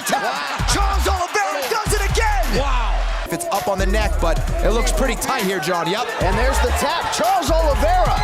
the tap. Charles Oliveira does it again. Wow. It's up on the neck, but it looks pretty tight here, John. Yep. And there's the tap. Charles Oliveira.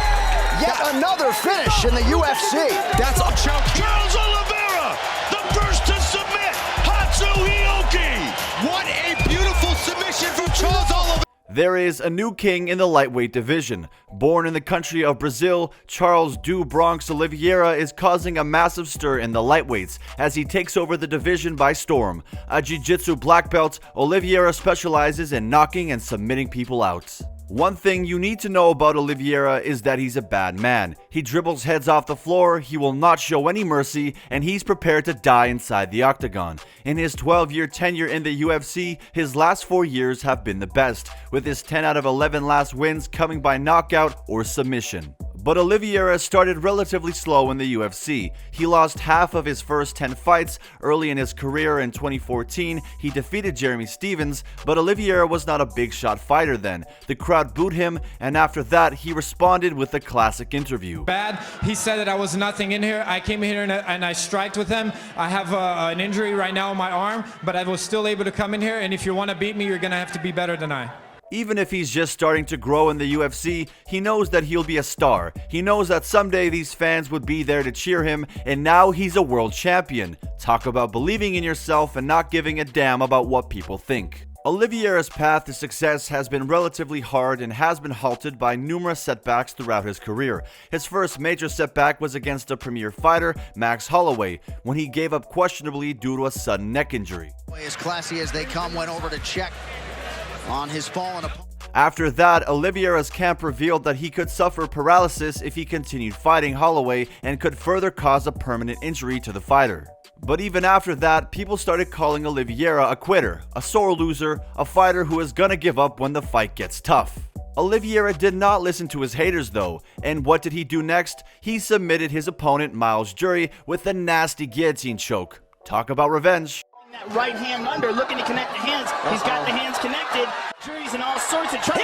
Yet another finish in the UFC. That's a choke. Charles Oliveira, the first to submit. Hatsuhioki. What a beautiful submission from Charles Oliveira. There is a new king in the lightweight division. Born in the country of Brazil, Charles "Do Bronx" Oliveira is causing a massive stir in the lightweights as he takes over the division by storm. A jiu-jitsu black belt, Oliveira specializes in knocking and submitting people out. One thing you need to know about Oliveira is that he's a bad man. He dribbles heads off the floor, he will not show any mercy, and he's prepared to die inside the octagon. In his 12-year tenure in the UFC, his last 4 years have been the best, with his 10 out of 11 last wins coming by knockout or submission. But Oliveira started relatively slow in the UFC. He lost half of his first 10 fights. Early in his career in 2014, he defeated Jeremy Stephens, but Oliveira was not a big shot fighter then. The crowd booed him, and after that, he responded with a classic interview. Bad. He said that I was nothing in here. I came here and I striked with him. I have an injury right now on my arm, but I was still able to come in here, and if you want to beat me, you're going to have to be better than I. Even if he's just starting to grow in the UFC, he knows that he'll be a star. He knows that someday these fans would be there to cheer him, and now he's a world champion. Talk about believing in yourself and not giving a damn about what people think. Oliveira's path to success has been relatively hard and has been halted by numerous setbacks throughout his career. His first major setback was against a premier fighter, Max Holloway, when he gave up questionably due to a sudden neck injury. As classy as they come, went over to check on his fallen opponent. After that, Oliveira's camp revealed that he could suffer paralysis if he continued fighting Holloway and could further cause a permanent injury to the fighter. But even after that, people started calling Oliveira a quitter, a sore loser, a fighter who is gonna give up when the fight gets tough. Oliveira did not listen to his haters though, and what did he do next? He submitted his opponent Miles Jury with a nasty guillotine choke. Talk about revenge. That right hand under, looking to connect the hands. He's got the hands connected. Jury's in all sorts of trouble.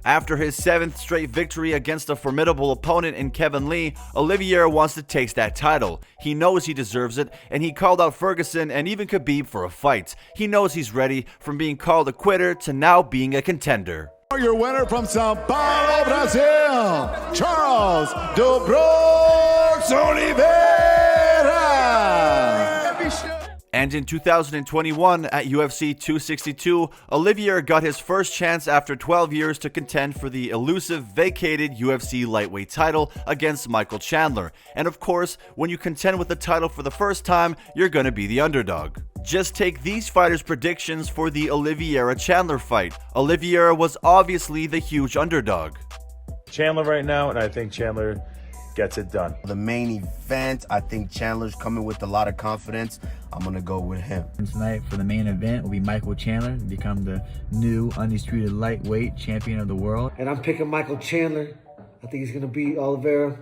After his 7th straight victory against a formidable opponent in Kevin Lee, Oliveira wants to taste that title. He knows he deserves it, and he called out Ferguson and even Khabib for a fight. He knows he's ready, from being called a quitter to now being a contender. Your winner from São Paulo, Brazil, Charles Oliveira. And in 2021, at UFC 262, Oliveira got his first chance after 12 years to contend for the elusive, vacated UFC lightweight title against Michael Chandler. And of course, when you contend with the title for the first time, you're gonna be the underdog. Just take these fighters' predictions for the Oliveira-Chandler fight. Oliveira was obviously the huge underdog. Chandler right now, and I think Chandler gets it done. The main event, I think Chandler's coming with a lot of confidence. I'm gonna go with him. Tonight for the main event will be Michael Chandler to become the new undisputed lightweight champion of the world. And I'm picking Michael Chandler. I think he's gonna beat Oliveira.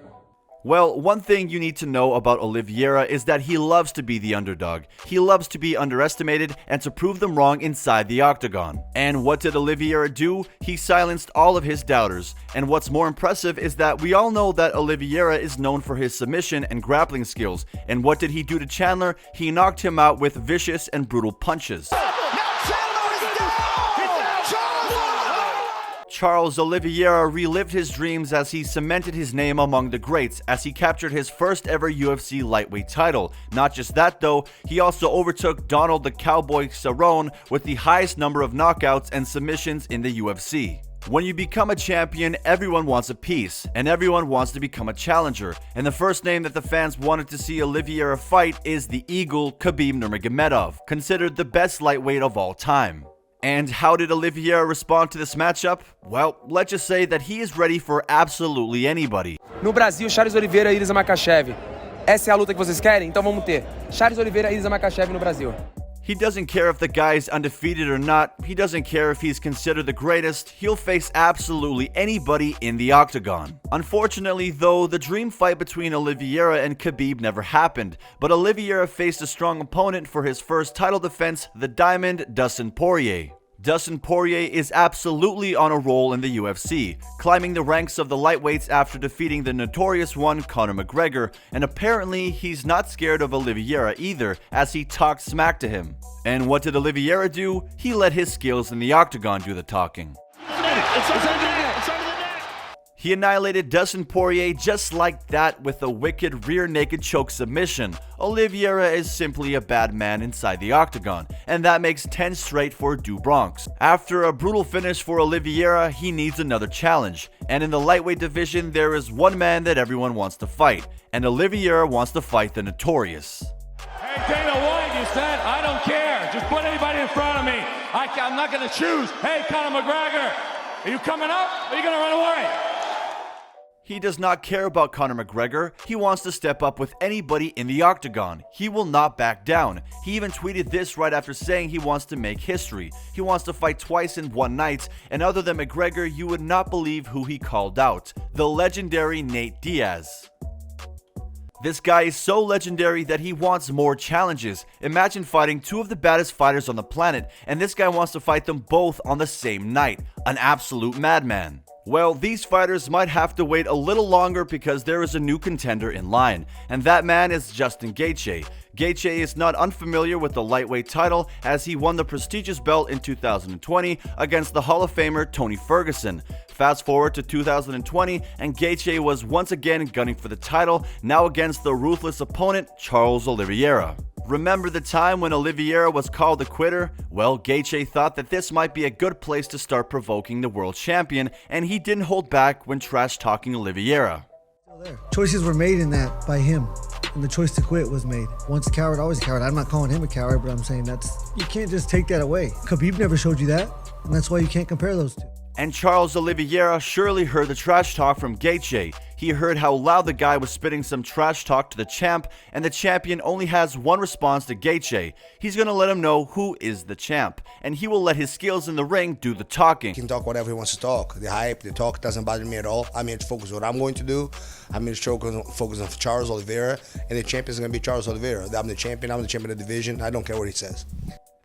Well, one thing you need to know about Oliveira is that he loves to be the underdog. He loves to be underestimated and to prove them wrong inside the octagon. And what did Oliveira do? He silenced all of his doubters. And what's more impressive is that we all know that Oliveira is known for his submission and grappling skills. And what did he do to Chandler? He knocked him out with vicious and brutal punches. Charles Oliveira relived his dreams as he cemented his name among the greats as he captured his first ever UFC lightweight title. Not just that though, he also overtook Donald the Cowboy Cerrone with the highest number of knockouts and submissions in the UFC. When you become a champion, everyone wants a piece, and everyone wants to become a challenger. And the first name that the fans wanted to see Oliveira fight is the Eagle Khabib Nurmagomedov, considered the best lightweight of all time. And how did Oliveira respond to this matchup? Well, let's just say that he is ready for absolutely anybody. No Brasil, Charles Oliveira e Ilza Makhachev. Essa é a luta que vocês querem? Então vamos ter Charles Oliveira e Ilza Makhachev no Brasil. He doesn't care if the guy's undefeated or not. He doesn't care if he's considered the greatest. He'll face absolutely anybody in the octagon. Unfortunately, though, the dream fight between Oliveira and Khabib never happened. But Oliveira faced a strong opponent for his first title defense, the Diamond Dustin Poirier. Dustin Poirier is absolutely on a roll in the UFC, climbing the ranks of the lightweights after defeating the notorious one Conor McGregor, and apparently he's not scared of Oliveira either, as he talked smack to him. And what did Oliveira do? He let his skills in the octagon do the talking. He annihilated Dustin Poirier just like that with a wicked rear naked choke submission. Oliveira is simply a bad man inside the octagon, and that makes 10 straight for Do Bronx. After a brutal finish for Oliveira, he needs another challenge, and in the lightweight division there is one man that everyone wants to fight, and Oliveira wants to fight the Notorious. Hey Dana White, you said, I don't care, just put anybody in front of me. I'm not going to choose. Hey Conor McGregor, are you coming up or are you going to run away? He does not care about Conor McGregor. He wants to step up with anybody in the octagon. He will not back down. He even tweeted this right after saying he wants to make history. He wants to fight twice in one night, and other than McGregor, you would not believe who he called out. The legendary Nate Diaz. This guy is so legendary that he wants more challenges. Imagine fighting two of the baddest fighters on the planet, and this guy wants to fight them both on the same night. An absolute madman. Well, these fighters might have to wait a little longer because there is a new contender in line, and that man is Justin Gaethje. Gaethje is not unfamiliar with the lightweight title as he won the prestigious belt in 2020 against the Hall of Famer Tony Ferguson. Fast forward to 2020 and Gaethje was once again gunning for the title, now against the ruthless opponent Charles Oliveira. Remember the time when Oliveira was called a quitter? Well, Gaethje thought that this might be a good place to start provoking the world champion, and he didn't hold back when trash-talking Oliveira. Choices were made in that by him, and the choice to quit was made. Once a coward, always a coward. I'm not calling him a coward, but I'm saying you can't just take that away. Khabib never showed you that, and that's why you can't compare those two. And Charles Oliveira surely heard the trash talk from Gaethje. He heard how loud the guy was spitting some trash talk to the champ, and the champion only has one response to Gaethje. He's gonna let him know who is the champ, and he will let his skills in the ring do the talking. He can talk whatever he wants to talk. The hype, the talk doesn't bother me at all. I'm here to focus on what I'm going to do. I'm here to focus on Charles Oliveira, and the champion is gonna be Charles Oliveira. I'm the champion of the division. I don't care what he says.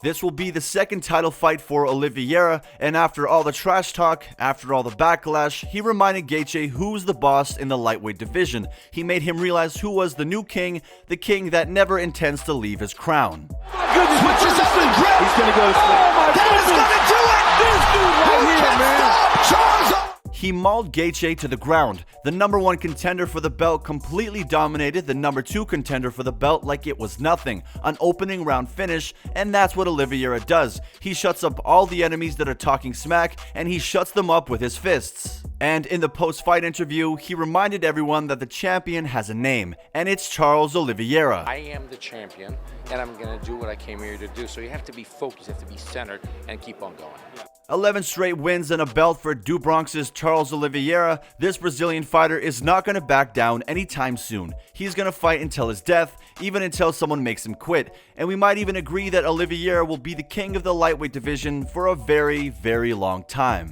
This will be the second title fight for Oliveira, and after all the trash talk, after all the backlash, he reminded Gaethje who was the boss in the lightweight division. He made him realize who was the new king, the king that never intends to leave his crown. Switches up and grip. He's going to go to sleep. That is going to do it. This dude right here, man. Charles. He mauled Gaethje to the ground. The number one contender for the belt completely dominated the number two contender for the belt like it was nothing. An opening round finish, and that's what Oliveira does. He shuts up all the enemies that are talking smack, and he shuts them up with his fists. And in the post-fight interview, he reminded everyone that the champion has a name, and it's Charles Oliveira. I am the champion, and I'm going to do what I came here to do. So you have to be focused, you have to be centered, and keep on going. 11 straight wins and a belt for Do Bronx's Charles Oliveira. This Brazilian fighter is not going to back down anytime soon. He's going to fight until his death, even until someone makes him quit. And we might even agree that Oliveira will be the king of the lightweight division for a very, very long time.